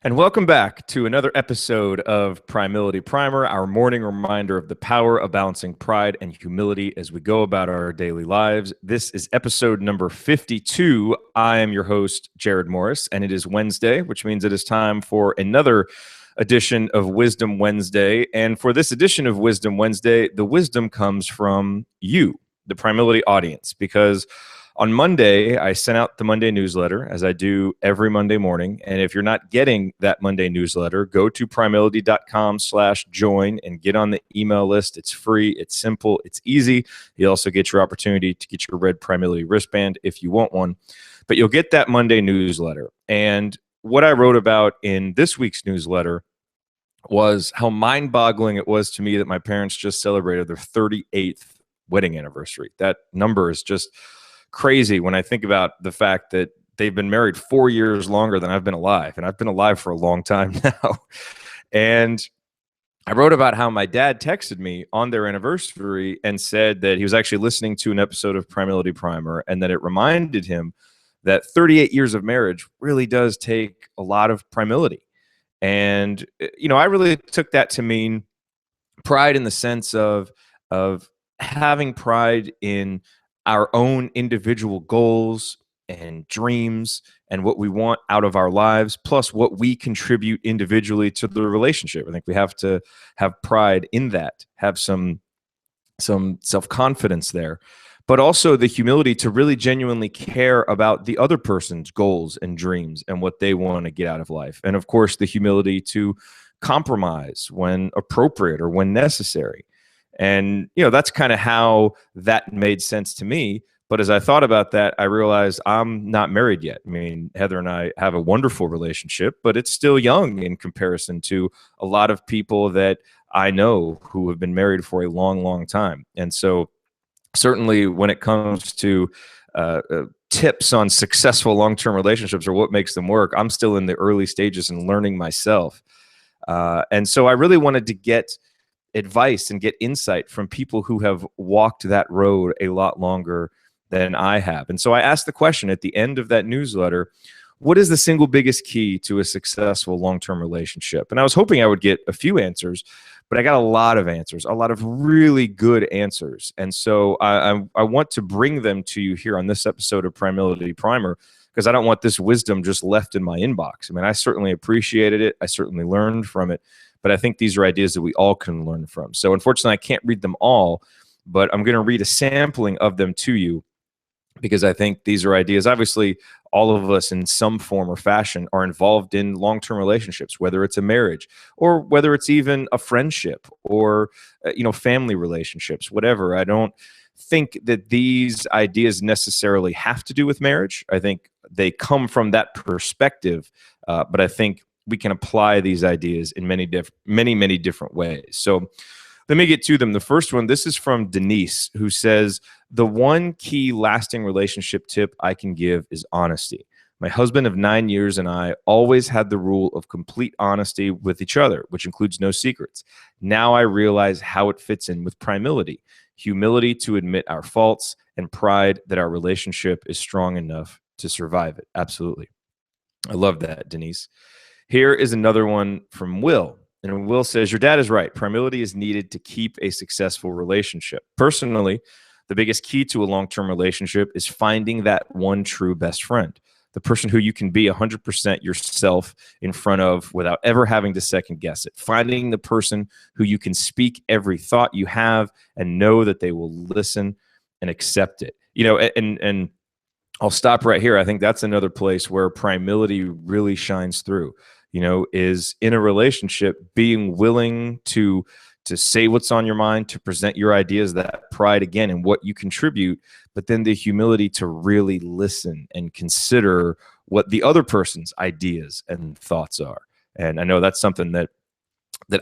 And welcome back to another episode of Primility Primer, our morning reminder of the power of balancing pride and humility as we go about our daily lives. This is episode number 52. I am your host, Jared Morris, and it is Wednesday, which means it is time for another edition of Wisdom Wednesday. And for this edition of Wisdom Wednesday, the wisdom comes from you, the Primility audience, because on Monday, I sent out the Monday newsletter, as I do every Monday morning. And if you're not getting that Monday newsletter, go to primility.com/join and get on the email list. It's free, it's simple, it's easy. You also get your opportunity to get your red Primility wristband if you want one. But you'll get that Monday newsletter. And what I wrote about in this week's newsletter was how mind-boggling it was to me that my parents just celebrated their 38th wedding anniversary. That number is just crazy when I think about the fact that they've been married 4 years longer than I've been alive, and I've been alive for a long time now. And I wrote about how my dad texted me on their anniversary and said that he was actually listening to an episode of Primility Primer and that it reminded him that 38 years of marriage really does take a lot of primility. And I really took that to mean pride in the sense of having pride in our own individual goals and dreams and what we want out of our lives, plus what we contribute individually to the relationship. I think we have to have pride in that, have some self-confidence there, but also the humility to really genuinely care about the other person's goals and dreams and what they want to get out of life. And of course, the humility to compromise when appropriate or when necessary. And, that's kind of how that made sense to me. But as I thought about that, I realized I'm not married yet. I mean, Heather and I have a wonderful relationship, but it's still young in comparison to a lot of people that I know who have been married for a long, long time. And so certainly when it comes to tips on successful long-term relationships or what makes them work, I'm still in the early stages and learning myself. And so I really wanted to get advice and get insight from people who have walked that road a lot longer than I have. And so I asked the question at the end of that newsletter, what is the single biggest key to a successful long-term relationship? And I was hoping I would get a few answers, but I got a lot of answers, a lot of really good answers. And so I want to bring them to you here on this episode of Primility Primer, because I don't want this wisdom just left in my inbox. I mean, I certainly appreciated it. I certainly learned from it. But I think these are ideas that we all can learn from. So unfortunately, I can't read them all, but I'm going to read a sampling of them to you because I think these are ideas. Obviously, all of us in some form or fashion are involved in long-term relationships, whether it's a marriage or whether it's even a friendship or, family relationships, whatever. I don't think that these ideas necessarily have to do with marriage. I think they come from that perspective, but I think we can apply these ideas in many different ways. So let me get to them. The first one, this is from Denise, who says, the one key lasting relationship tip I can give is honesty. My husband of 9 years and I always had the rule of complete honesty with each other, which includes no secrets. Now I realize how it fits in with primility, humility to admit our faults, and pride that our relationship is strong enough to survive it. Absolutely. I love that, Denise. Here is another one from Will. And Will says, your dad is right. Primility is needed to keep a successful relationship. Personally, the biggest key to a long-term relationship is finding that one true best friend, the person who you can be 100% yourself in front of without ever having to second guess it. Finding the person who you can speak every thought you have and know that they will listen and accept it. And I'll stop right here. I think that's another place where primility really shines through. Is in a relationship, being willing to say what's on your mind, to present your ideas, that pride again and what you contribute, but then the humility to really listen and consider what the other person's ideas and thoughts are. And I know that's something that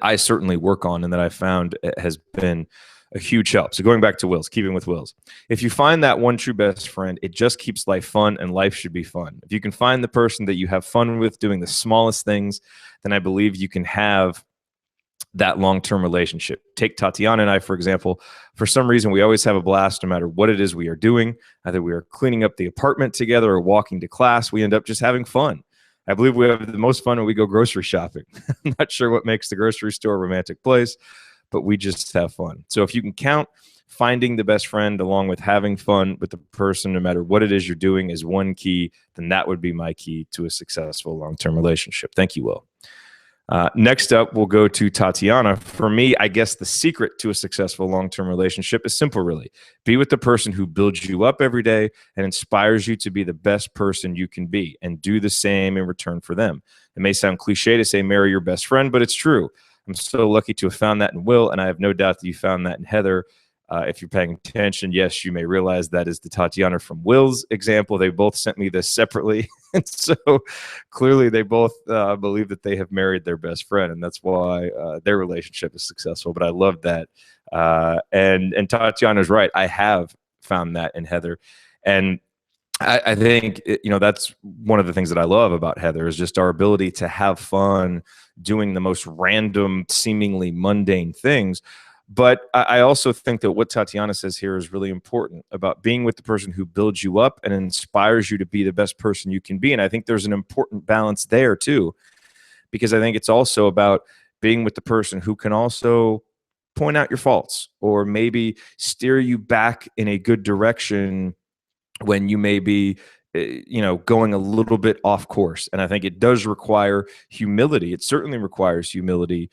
I certainly work on and that I found has been a huge help. So going back to Will's, keeping with Will's. If you find that one true best friend, it just keeps life fun, and life should be fun. If you can find the person that you have fun with doing the smallest things, then I believe you can have that long-term relationship. Take Tatiana and I, for example. For some reason, we always have a blast no matter what it is we are doing. Either we are cleaning up the apartment together or walking to class. We end up just having fun. I believe we have the most fun when we go grocery shopping. I'm not sure what makes the grocery store a romantic place, but we just have fun. So if you can count finding the best friend along with having fun with the person, no matter what it is you're doing, is one key, then that would be my key to a successful long-term relationship. Thank you, Will. Next up, we'll go to Tatiana. For me, I guess the secret to a successful long-term relationship is simple, really. Be with the person who builds you up every day and inspires you to be the best person you can be, and do the same in return for them. It may sound cliche to say marry your best friend, but it's true. I'm so lucky to have found that in Will, and I have no doubt that you found that in Heather. If you're paying attention, yes, you may realize that is the Tatiana from Will's example. They both sent me this separately. And so clearly they both believe that they have married their best friend, and that's why their relationship is successful. But I love that. And Tatiana's right. I have found that in Heather. And I think, that's one of the things that I love about Heather is just our ability to have fun doing the most random, seemingly mundane things. But I also think that what Tatiana says here is really important about being with the person who builds you up and inspires you to be the best person you can be. And I think there's an important balance there too, because I think it's also about being with the person who can also point out your faults or maybe steer you back in a good direction when you may be going a little bit off course. And I think it does require humility. It certainly requires humility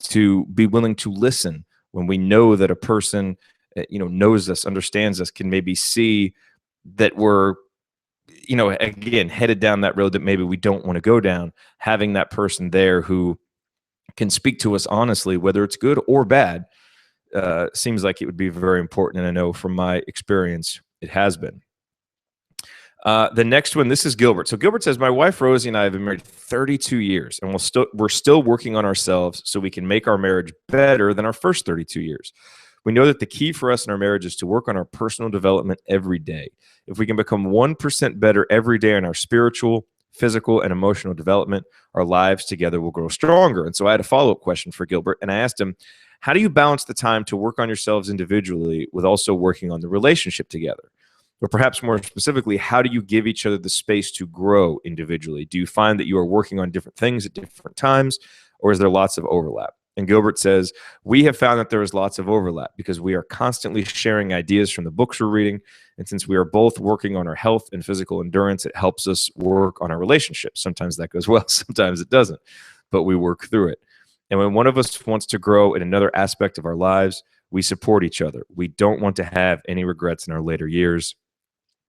to be willing to listen when we know that a person knows us, understands us, can maybe see that we're again headed down that road that maybe we don't want to go down. Having that person there who can speak to us honestly, whether it's good or bad, seems like it would be very important. And I know from my experience it has been. The next one, this is Gilbert. So Gilbert says, my wife Rosie and I have been married 32 years, and we're still working on ourselves so we can make our marriage better than our first 32 years. We know that the key for us in our marriage is to work on our personal development every day. If we can become 1% better every day in our spiritual, physical, and emotional development, our lives together will grow stronger. And so I had a follow-up question for Gilbert, and I asked him, how do you balance the time to work on yourselves individually with also working on the relationship together? Or perhaps more specifically, how do you give each other the space to grow individually? Do you find that you are working on different things at different times, or is there lots of overlap? And Gilbert says, we have found that there is lots of overlap because we are constantly sharing ideas from the books we're reading. And since we are both working on our health and physical endurance, it helps us work on our relationships. Sometimes that goes well, sometimes it doesn't, but we work through it. And when one of us wants to grow in another aspect of our lives, we support each other. We don't want to have any regrets in our later years.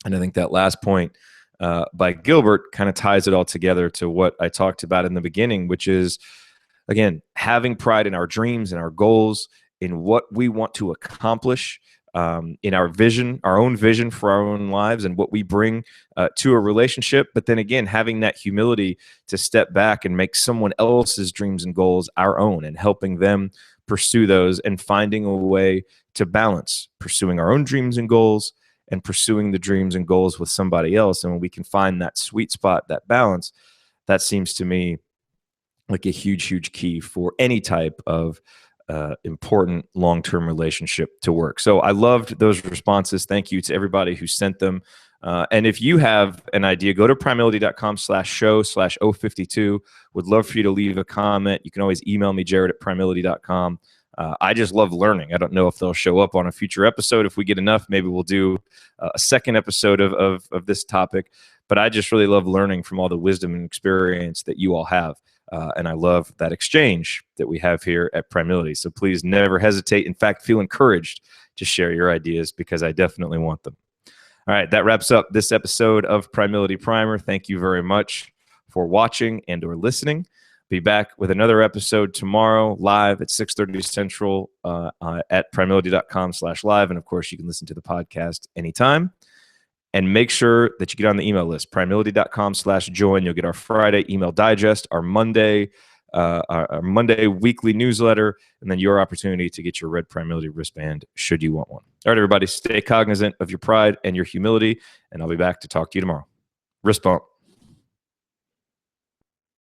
And I think that last point by Gilbert kind of ties it all together to what I talked about in the beginning, which is, again, having pride in our dreams and our goals, in what we want to accomplish, in our vision, our own vision for our own lives and what we bring to a relationship. But then again, having that humility to step back and make someone else's dreams and goals our own and helping them pursue those and finding a way to balance pursuing our own dreams and goals and pursuing the dreams and goals with somebody else. And when we can find that sweet spot, that balance, that seems to me like a huge, huge key for any type of important long-term relationship to work. So I loved those responses. Thank you to everybody who sent them. And if you have an idea, go to primility.com/show/052. Would love for you to leave a comment. You can always email me, jared@primility.com. I just love learning. I don't know if they'll show up on a future episode. If we get enough, maybe we'll do a second episode of this topic. But I just really love learning from all the wisdom and experience that you all have. And I love that exchange that we have here at Primility. So please never hesitate. In fact, feel encouraged to share your ideas because I definitely want them. All right, that wraps up this episode of Primility Primer. Thank you very much for watching and or listening. Be back with another episode tomorrow live at 6:30 Central at primility.com/live. And of course, you can listen to the podcast anytime. And make sure that you get on the email list, primility.com/join. You'll get our Friday email digest, our Monday weekly newsletter, and then your opportunity to get your red Primility wristband should you want one. All right, everybody, stay cognizant of your pride and your humility, and I'll be back to talk to you tomorrow. Wrist bump.